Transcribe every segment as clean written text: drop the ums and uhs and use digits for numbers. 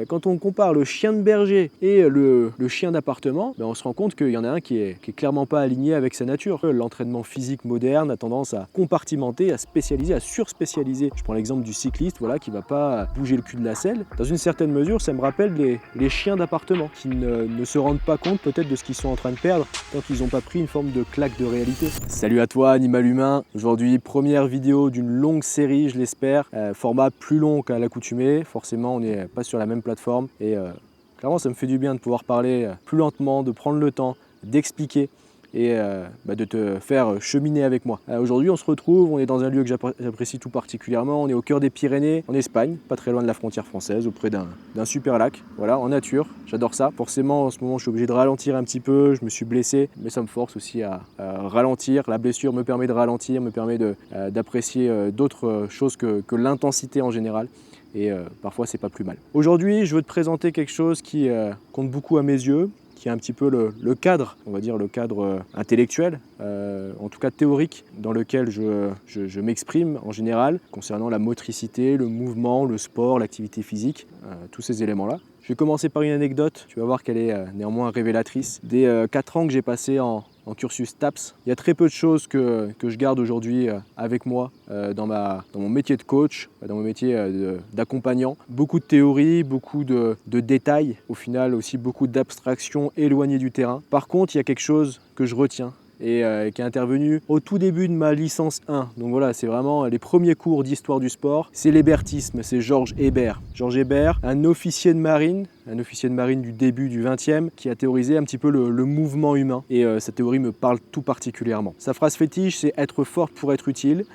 Quand on compare le chien de berger et le chien d'appartement, on se rend compte qu'il y en a un qui est clairement pas aligné avec sa nature. L'entraînement physique moderne a tendance à compartimenter, à spécialiser, à surspécialiser. Je prends l'exemple du cycliste qui ne va pas bouger le cul de la selle. Dans une certaine mesure, ça me rappelle les chiens d'appartement qui ne se rendent pas compte peut-être de ce qu'ils sont en train de perdre tant qu'ils n'ont pas pris une forme de claque de réalité. Salut à toi, animal humain. Aujourd'hui, première vidéo d'une longue série, je l'espère. Format plus long qu'à l'accoutumée. Forcément, on n'est pas sur la même plateforme et clairement ça me fait du bien de pouvoir parler plus lentement, de prendre le temps, d'expliquer et de te faire cheminer avec moi. Aujourd'hui on se retrouve, on est dans un lieu que j'apprécie tout particulièrement, on est au cœur des Pyrénées, en Espagne, pas très loin de la frontière française, auprès d'un super lac, voilà, en nature, j'adore ça. Forcément en ce moment je suis obligé de ralentir un petit peu, je me suis blessé, mais ça me force aussi à ralentir. La blessure me permet de ralentir, me permet d'apprécier d'autres choses que l'intensité en général. Et parfois c'est pas plus mal. Aujourd'hui je veux te présenter quelque chose qui compte beaucoup à mes yeux, qui est un petit peu le cadre, on va dire le cadre intellectuel, en tout cas théorique, dans lequel je m'exprime en général, concernant la motricité, le mouvement, le sport, l'activité physique, tous ces éléments-là. Je vais commencer par une anecdote, tu vas voir qu'elle est néanmoins révélatrice. Dès 4 ans que j'ai passé en cursus TAPS, il y a très peu de choses que je garde aujourd'hui avec moi dans mon métier de coach, dans mon métier d'accompagnant. Beaucoup de théories, beaucoup de détails, au final aussi beaucoup d'abstractions éloignées du terrain. Par contre, il y a quelque chose que je retiens et qui est intervenu au tout début de ma licence 1. Donc voilà, c'est vraiment les premiers cours d'histoire du sport. C'est l'hébertisme, c'est Georges Hébert. Georges Hébert, un officier de marine du début du 20e, qui a théorisé un petit peu le mouvement humain. Et cette théorie me parle tout particulièrement. Sa phrase fétiche, c'est « être forte pour être utile ».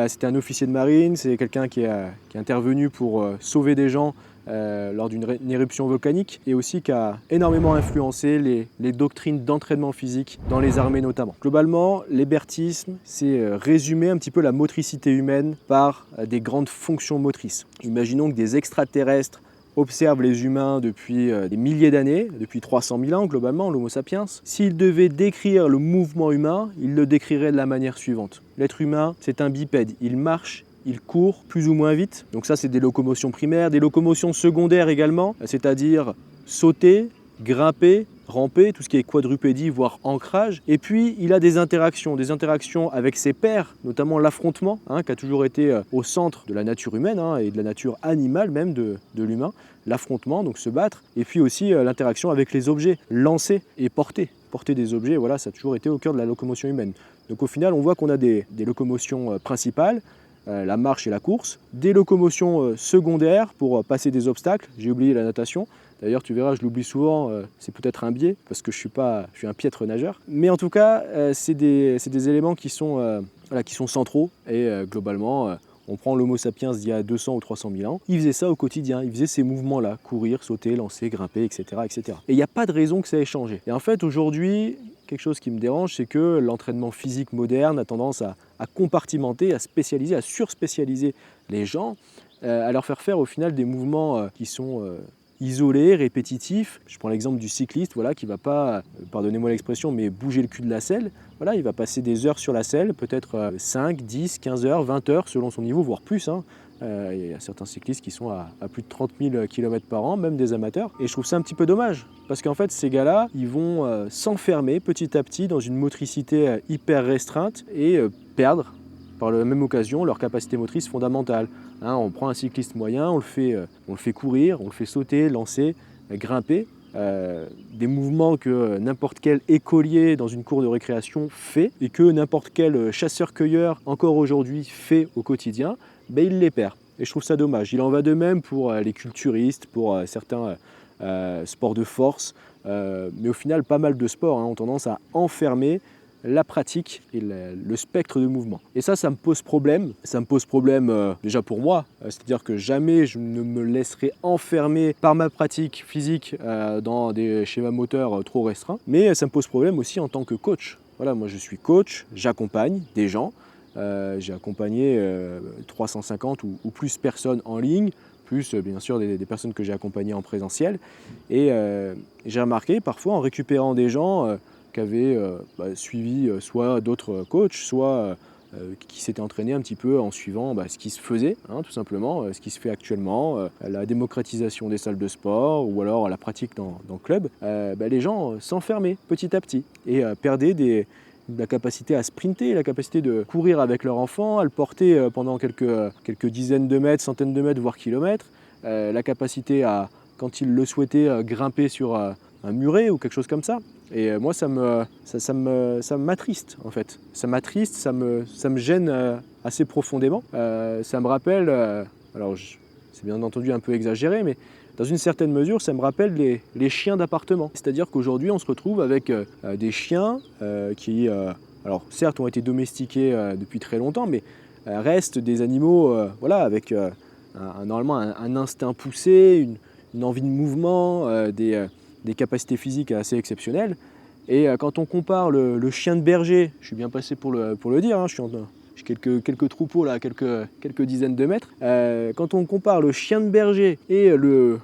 C'était un officier de marine, c'est quelqu'un qui est intervenu pour sauver des gens lors d'une éruption volcanique et aussi qui a énormément influencé les doctrines d'entraînement physique dans les armées notamment. Globalement, l'hébertisme, c'est résumer un petit peu la motricité humaine par des grandes fonctions motrices. Imaginons que des extraterrestres observent les humains depuis des milliers d'années, depuis 300 000 ans globalement, l'Homo sapiens. S'il devait décrire le mouvement humain, il le décrirait de la manière suivante. L'être humain, c'est un bipède, il marche, il court plus ou moins vite. Donc ça, c'est des locomotions primaires, des locomotions secondaires également, c'est-à-dire sauter, grimper, ramper, tout ce qui est quadrupédie, voire ancrage. Et puis, il a des interactions avec ses pairs, notamment l'affrontement, qui a toujours été au centre de la nature humaine et de la nature animale même de l'humain. L'affrontement, donc se battre, et puis aussi l'interaction avec les objets, lancer et porter. Porter des objets, voilà, ça a toujours été au cœur de la locomotion humaine. Donc au final, on voit qu'on a des locomotions principales, la marche et la course, des locomotions secondaires pour passer des obstacles. J'ai oublié la natation. D'ailleurs, tu verras, je l'oublie souvent, c'est peut-être un biais, parce que je suis un piètre nageur. Mais en tout cas, c'est des éléments qui sont centraux, et globalement, on prend l'Homo sapiens d'il y a 200 ou 300 000 ans, il faisait ça au quotidien, il faisait ces mouvements-là, courir, sauter, lancer, grimper, etc. etc. Et il n'y a pas de raison que ça ait changé. Et en fait, aujourd'hui, quelque chose qui me dérange, c'est que l'entraînement physique moderne a tendance à compartimenter, à spécialiser, à surspécialiser les gens, à leur faire au final des mouvements qui sont isolé, répétitif. Je prends l'exemple du cycliste qui ne va pas, pardonnez-moi l'expression, mais bouger le cul de la selle. Voilà, il va passer des heures sur la selle, peut-être 5, 10, 15 heures, 20 heures selon son niveau, voire plus. Il y a certains cyclistes qui sont à plus de 30 000 km par an, même des amateurs. Et je trouve ça un petit peu dommage, parce qu'en fait, ces gars-là, ils vont s'enfermer petit à petit dans une motricité hyper restreinte et perdre par la même occasion leur capacité motrice fondamentale. On prend un cycliste moyen, on le fait courir, on le fait sauter, lancer, grimper, des mouvements que n'importe quel écolier dans une cour de récréation fait et que n'importe quel chasseur-cueilleur encore aujourd'hui fait au quotidien, il les perd. Et je trouve ça dommage. Il en va de même pour les culturistes, pour certains sports de force, mais au final pas mal de sports ont tendance à enfermer la pratique et le spectre de mouvement. Et ça me pose problème. Ça me pose problème déjà pour moi, c'est-à-dire que jamais je ne me laisserai enfermer par ma pratique physique dans des schémas moteurs trop restreints. Mais ça me pose problème aussi en tant que coach. Voilà, moi je suis coach, j'accompagne des gens. J'ai accompagné 350 ou plus personnes en ligne, plus bien sûr des personnes que j'ai accompagnées en présentiel. Et j'ai remarqué parfois en récupérant des gens qui avaient suivi soit d'autres coachs, soit qui s'était entraîné un petit peu en suivant ce qui se faisait, hein, tout simplement, ce qui se fait actuellement, la démocratisation des salles de sport ou alors la pratique dans le club, les gens s'enfermaient petit à petit et perdaient la capacité à sprinter, la capacité de courir avec leur enfant, à le porter pendant quelques dizaines de mètres, centaines de mètres, voire kilomètres, la capacité à, quand ils le souhaitaient, grimper sur un muret ou quelque chose comme ça. Et moi, ça m'attriste en fait. Ça m'attriste, ça me gêne assez profondément. Ça me rappelle, c'est bien entendu un peu exagéré, mais dans une certaine mesure, ça me rappelle les chiens d'appartement. C'est-à-dire qu'aujourd'hui, on se retrouve avec des chiens qui, alors certes, ont été domestiqués depuis très longtemps, mais restent des animaux avec normalement un instinct poussé, une envie de mouvement, des capacités physiques assez exceptionnelles. Et quand on compare le chien de berger, je suis bien passé pour le dire, hein, j'ai quelques troupeaux là, quelques dizaines de mètres. Quand on compare le chien de berger et le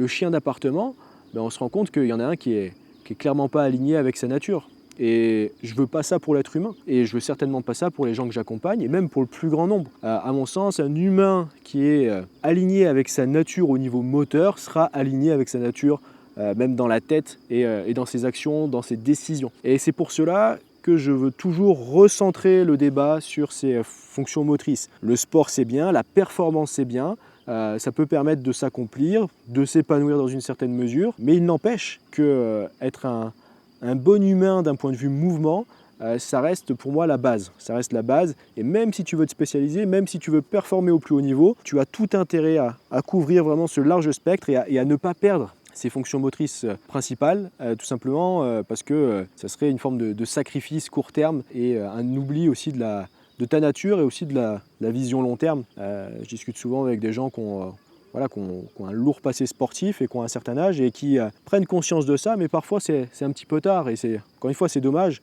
chien d'appartement, on se rend compte qu'il y en a un qui est clairement pas aligné avec sa nature. Et je veux pas ça pour l'être humain, et je veux certainement pas ça pour les gens que j'accompagne, et même pour le plus grand nombre. À mon sens, un humain qui est aligné avec sa nature au niveau moteur sera aligné avec sa nature même dans la tête et dans ses actions, dans ses décisions. Et c'est pour cela que je veux toujours recentrer le débat sur ces fonctions motrices. Le sport c'est bien, la performance c'est bien, ça peut permettre de s'accomplir, de s'épanouir dans une certaine mesure, mais il n'empêche que être un bon humain d'un point de vue mouvement, ça reste pour moi la base. Ça reste la base, et même si tu veux te spécialiser, même si tu veux performer au plus haut niveau, tu as tout intérêt à couvrir vraiment ce large spectre et à ne pas perdre ses fonctions motrices principales, tout simplement parce que ça serait une forme de sacrifice court terme et un oubli aussi de ta nature et aussi de la vision long terme. Je discute souvent avec des gens qui ont un lourd passé sportif et qui ont un certain âge et qui prennent conscience de ça, mais parfois c'est un petit peu tard, et encore une fois c'est dommage.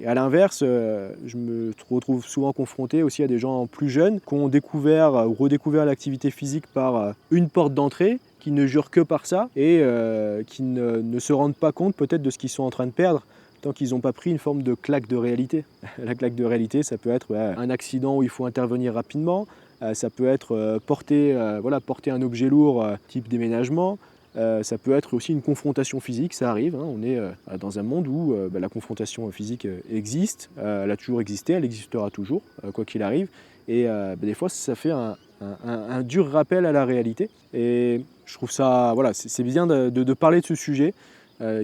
Et à l'inverse, je me retrouve souvent confronté aussi à des gens plus jeunes qui ont découvert ou redécouvert l'activité physique par une porte d'entrée, qui ne jurent que par ça et qui ne se rendent pas compte peut-être de ce qu'ils sont en train de perdre tant qu'ils n'ont pas pris une forme de claque de réalité. La claque de réalité, ça peut être un accident où il faut intervenir rapidement, ça peut être porter un objet lourd type déménagement, ça peut être aussi une confrontation physique, ça arrive, hein. On est dans un monde où la confrontation physique existe, elle a toujours existé, elle existera toujours, quoi qu'il arrive, et des fois ça fait un dur rappel à la réalité, et je trouve ça, c'est bien de parler de ce sujet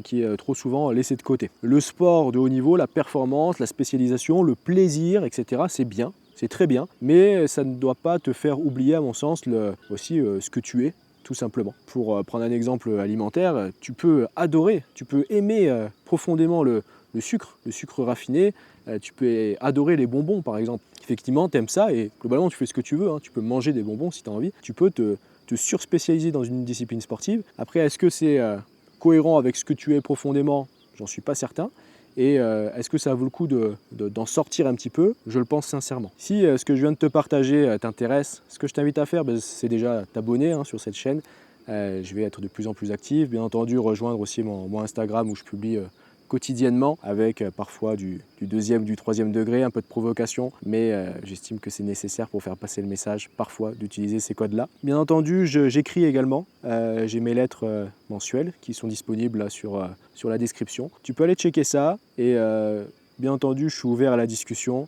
qui est trop souvent laissé de côté. Le sport de haut niveau, la performance, la spécialisation, le plaisir, etc., c'est bien, c'est très bien, mais ça ne doit pas te faire oublier, à mon sens, aussi ce que tu es, tout simplement. Pour prendre un exemple alimentaire, tu peux adorer, tu peux aimer profondément le sucre raffiné, tu peux adorer les bonbons par exemple. Effectivement, tu aimes ça et globalement tu fais ce que tu veux, hein. Tu peux manger des bonbons si tu as envie, tu peux te surspécialiser dans une discipline sportive. Après, est-ce que c'est cohérent avec ce que tu es profondément? J'en suis pas certain. Et est-ce que ça vaut le coup d'en sortir un petit peu? Je le pense sincèrement. Si ce que je viens de te partager t'intéresse, ce que je t'invite à faire, c'est déjà t'abonner sur cette chaîne. Je vais être de plus en plus actif. Bien entendu, rejoindre aussi mon Instagram où je publie quotidiennement avec parfois du deuxième, du troisième degré, un peu de provocation, mais j'estime que c'est nécessaire pour faire passer le message parfois d'utiliser ces codes-là. Bien entendu, j'écris également. J'ai mes lettres mensuelles qui sont disponibles là, sur la description. Tu peux aller checker ça et bien entendu, je suis ouvert à la discussion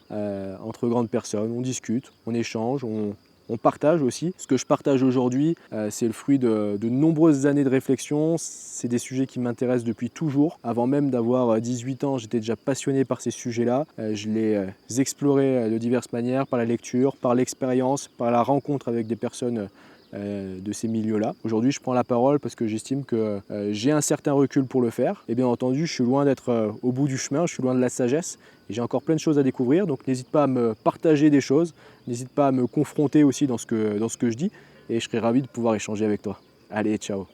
entre grandes personnes. On discute, on échange, on partage aussi. Ce que je partage aujourd'hui, c'est le fruit de nombreuses années de réflexion. C'est des sujets qui m'intéressent depuis toujours. Avant même d'avoir 18 ans, j'étais déjà passionné par ces sujets-là. Je les explorais de diverses manières, par la lecture, par l'expérience, par la rencontre avec des personnes de ces milieux-là. Aujourd'hui, je prends la parole parce que j'estime que j'ai un certain recul pour le faire. Et bien entendu, je suis loin d'être au bout du chemin, je suis loin de la sagesse. Et j'ai encore plein de choses à découvrir, donc n'hésite pas à me partager des choses, n'hésite pas à me confronter aussi dans ce que je dis, et je serai ravi de pouvoir échanger avec toi. Allez, ciao!